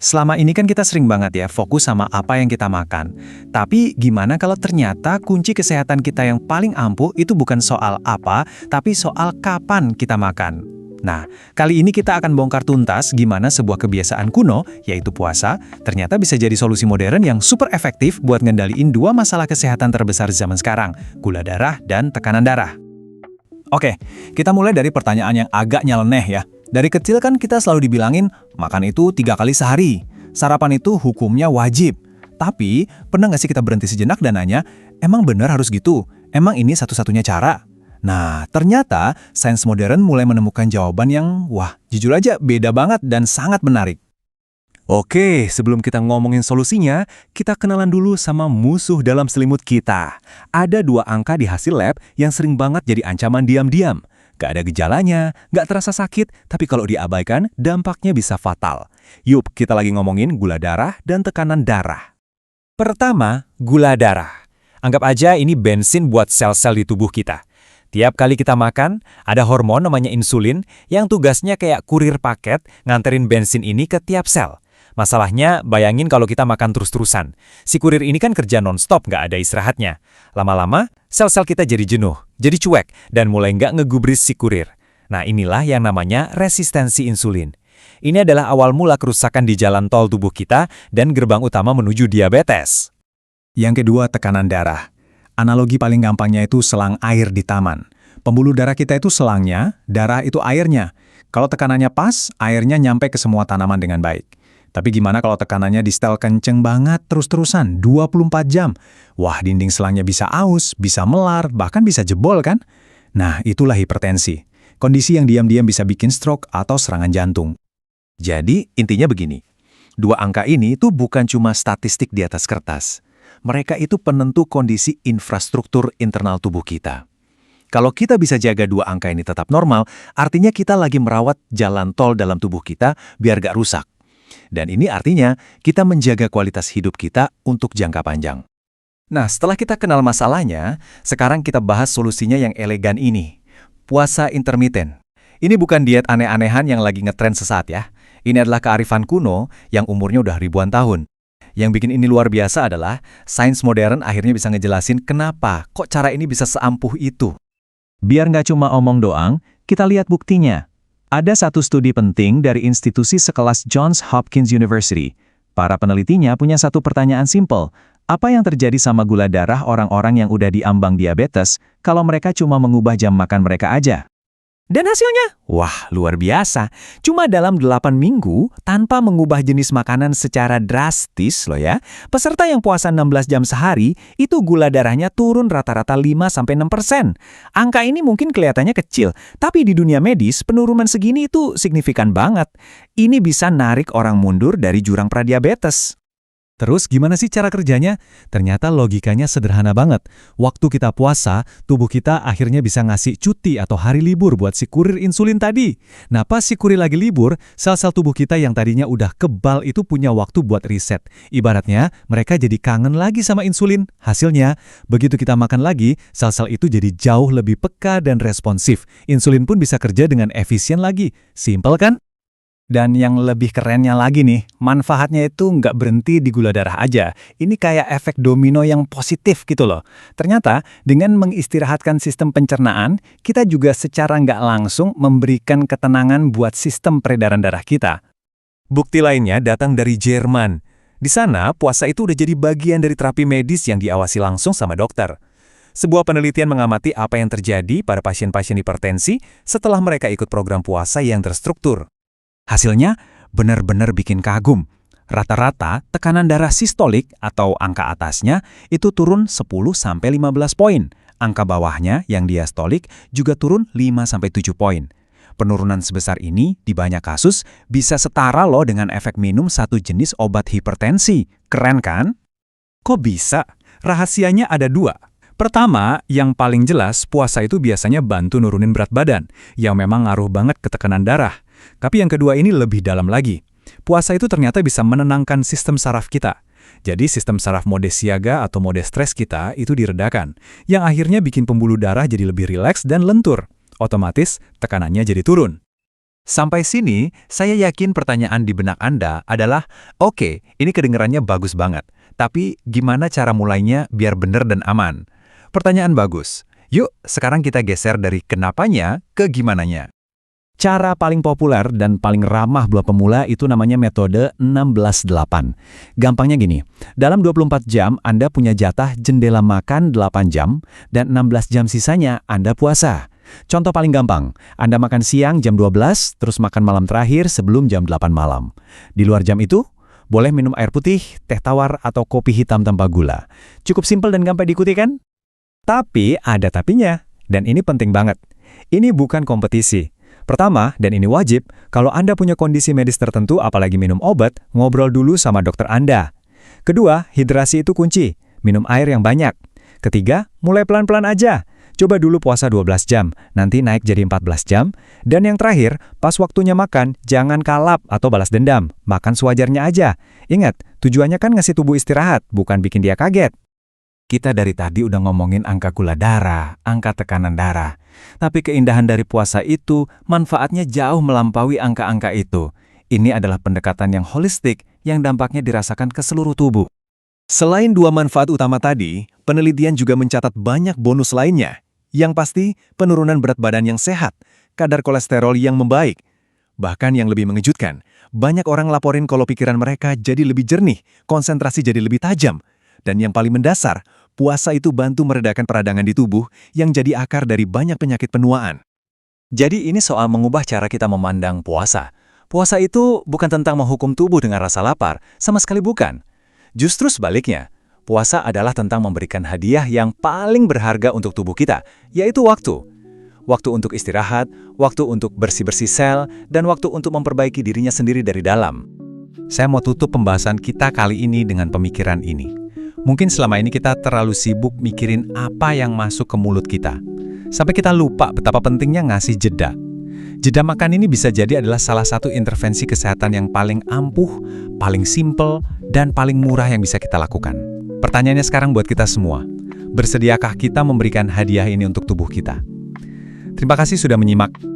Selama ini kan kita sering banget ya fokus sama apa yang kita makan. Tapi gimana kalau ternyata kunci kesehatan kita yang paling ampuh itu bukan soal apa, tapi soal kapan kita makan. Nah, kali ini kita akan bongkar tuntas gimana sebuah kebiasaan kuno, yaitu puasa, ternyata bisa jadi solusi modern yang super efektif buat ngendaliin dua masalah kesehatan terbesar zaman sekarang, gula darah dan tekanan darah. Oke, kita mulai dari pertanyaan yang agak nyeleneh ya. Dari kecil kan kita selalu dibilangin, makan itu 3 kali sehari. Sarapan itu hukumnya wajib. Tapi, pernah nggak sih kita berhenti sejenak dan nanya, emang bener harus gitu? Emang ini satu-satunya cara? Nah, ternyata sains modern mulai menemukan jawaban yang, wah, jujur aja beda banget dan sangat menarik. Oke, sebelum kita ngomongin solusinya, kita kenalan dulu sama musuh dalam selimut kita. Ada 2 angka di hasil lab yang sering banget jadi ancaman diam-diam. Gak ada gejalanya, gak terasa sakit, tapi kalau diabaikan, dampaknya bisa fatal. Yup, kita lagi ngomongin gula darah dan tekanan darah. Pertama, gula darah. Anggap aja ini bensin buat sel-sel di tubuh kita. Tiap kali kita makan, ada hormon namanya insulin yang tugasnya kayak kurir paket nganterin bensin ini ke tiap sel. Masalahnya, bayangin kalau kita makan terus-terusan. Si kurir ini kan kerja non-stop, nggak ada istirahatnya. Lama-lama, sel-sel kita jadi jenuh, jadi cuek, dan mulai nggak ngegubris si kurir. Nah, inilah yang namanya resistensi insulin. Ini adalah awal mula kerusakan di jalan tol tubuh kita dan gerbang utama menuju diabetes. Yang kedua, tekanan darah. Analogi paling gampangnya itu selang air di taman. Pembuluh darah kita itu selangnya, darah itu airnya. Kalau tekanannya pas, airnya nyampe ke semua tanaman dengan baik. Tapi gimana kalau tekanannya di setel kenceng banget terus-terusan, 24 jam? Wah, dinding selangnya bisa aus, bisa melar, bahkan bisa jebol kan? Nah, itulah hipertensi. Kondisi yang diam-diam bisa bikin stroke atau serangan jantung. Jadi, intinya begini. 2 angka ini tuh bukan cuma statistik di atas kertas. Mereka itu penentu kondisi infrastruktur internal tubuh kita. Kalau kita bisa jaga 2 angka ini tetap normal, artinya kita lagi merawat jalan tol dalam tubuh kita biar gak rusak. Dan ini artinya kita menjaga kualitas hidup kita untuk jangka panjang. Nah, setelah kita kenal masalahnya, sekarang kita bahas solusinya yang elegan ini. Puasa intermiten. Ini bukan diet aneh-anehan yang lagi ngetren sesaat ya. Ini adalah kearifan kuno yang umurnya udah ribuan tahun. Yang bikin ini luar biasa adalah sains modern akhirnya bisa ngejelasin kenapa kok cara ini bisa seampuh itu. Biar nggak cuma omong doang, kita lihat buktinya. Ada satu studi penting dari institusi sekelas Johns Hopkins University. Para penelitinya punya satu pertanyaan simpel. Apa yang terjadi sama gula darah orang-orang yang udah diambang diabetes kalau mereka cuma mengubah jam makan mereka aja? Dan hasilnya, wah luar biasa. Cuma dalam 8 minggu, tanpa mengubah jenis makanan secara drastis loh ya, peserta yang puasa 16 jam sehari, itu gula darahnya turun rata-rata 5-6%. Angka ini mungkin kelihatannya kecil, tapi di dunia medis, penurunan segini itu signifikan banget. Ini bisa narik orang mundur dari jurang pradiabetes. Terus gimana sih cara kerjanya? Ternyata logikanya sederhana banget. Waktu kita puasa, tubuh kita akhirnya bisa ngasih cuti atau hari libur buat si kurir insulin tadi. Nah, pas si kurir lagi libur, sel-sel tubuh kita yang tadinya udah kebal itu punya waktu buat reset. Ibaratnya, mereka jadi kangen lagi sama insulin. Hasilnya, begitu kita makan lagi, sel-sel itu jadi jauh lebih peka dan responsif. Insulin pun bisa kerja dengan efisien lagi. Simpel kan? Dan yang lebih kerennya lagi nih, manfaatnya itu nggak berhenti di gula darah aja. Ini kayak efek domino yang positif gitu loh. Ternyata dengan mengistirahatkan sistem pencernaan, kita juga secara nggak langsung memberikan ketenangan buat sistem peredaran darah kita. Bukti lainnya datang dari Jerman. Di sana, puasa itu udah jadi bagian dari terapi medis yang diawasi langsung sama dokter. Sebuah penelitian mengamati apa yang terjadi pada pasien-pasien hipertensi setelah mereka ikut program puasa yang terstruktur. Hasilnya benar-benar bikin kagum. Rata-rata tekanan darah sistolik atau angka atasnya itu turun 10-15 poin. Angka bawahnya yang diastolik juga turun 5-7 poin. Penurunan sebesar ini di banyak kasus bisa setara loh dengan efek minum satu jenis obat hipertensi. Keren kan? Kok bisa? Rahasianya ada 2. Pertama, yang paling jelas, puasa itu biasanya bantu nurunin berat badan, yang memang ngaruh banget ke tekanan darah. Tapi yang kedua ini lebih dalam lagi. Puasa itu ternyata bisa menenangkan sistem saraf kita. Jadi sistem saraf mode siaga atau mode stres kita itu diredakan, yang akhirnya bikin pembuluh darah jadi lebih rileks dan lentur. Otomatis tekanannya jadi turun. Sampai sini, saya yakin pertanyaan di benak Anda adalah, oke, ini kedengarannya bagus banget, tapi gimana cara mulainya biar benar dan aman? Pertanyaan bagus. Yuk, sekarang kita geser dari kenapanya ke gimananya. Cara paling populer dan paling ramah buat pemula itu namanya metode 16-8. Gampangnya gini, dalam 24 jam Anda punya jatah jendela makan 8 jam, dan 16 jam sisanya Anda puasa. Contoh paling gampang, Anda makan siang jam 12, terus makan malam terakhir sebelum jam 8 malam. Di luar jam itu, boleh minum air putih, teh tawar, atau kopi hitam tanpa gula. Cukup simpel dan gampang diikuti kan? Tapi ada tapinya, dan ini penting banget. Ini bukan kompetisi. Pertama, dan ini wajib, kalau Anda punya kondisi medis tertentu apalagi minum obat, ngobrol dulu sama dokter Anda. Kedua, hidrasi itu kunci, minum air yang banyak. Ketiga, mulai pelan-pelan aja. Coba dulu puasa 12 jam, nanti naik jadi 14 jam. Dan yang terakhir, pas waktunya makan, jangan kalap atau balas dendam. Makan sewajarnya aja. Ingat, tujuannya kan ngasih tubuh istirahat, bukan bikin dia kaget. Kita dari tadi udah ngomongin angka gula darah, angka tekanan darah. Tapi keindahan dari puasa itu, manfaatnya jauh melampaui angka-angka itu. Ini adalah pendekatan yang holistik yang dampaknya dirasakan ke seluruh tubuh. Selain dua manfaat utama tadi, penelitian juga mencatat banyak bonus lainnya. Yang pasti, penurunan berat badan yang sehat, kadar kolesterol yang membaik. Bahkan yang lebih mengejutkan, banyak orang laporin kalau pikiran mereka jadi lebih jernih, konsentrasi jadi lebih tajam. Dan yang paling mendasar, puasa itu bantu meredakan peradangan di tubuh yang jadi akar dari banyak penyakit penuaan. Jadi ini soal mengubah cara kita memandang puasa. Puasa itu bukan tentang menghukum tubuh dengan rasa lapar, sama sekali bukan. Justru sebaliknya, puasa adalah tentang memberikan hadiah yang paling berharga untuk tubuh kita, yaitu waktu. Waktu untuk istirahat, waktu untuk bersih-bersih sel, dan waktu untuk memperbaiki dirinya sendiri dari dalam. Saya mau tutup pembahasan kita kali ini dengan pemikiran ini. Mungkin selama ini kita terlalu sibuk mikirin apa yang masuk ke mulut kita. Sampai kita lupa betapa pentingnya ngasih jeda. Jeda makan ini bisa jadi adalah salah satu intervensi kesehatan yang paling ampuh, paling simpel, dan paling murah yang bisa kita lakukan. Pertanyaannya sekarang buat kita semua. Bersediakah kita memberikan hadiah ini untuk tubuh kita? Terima kasih sudah menyimak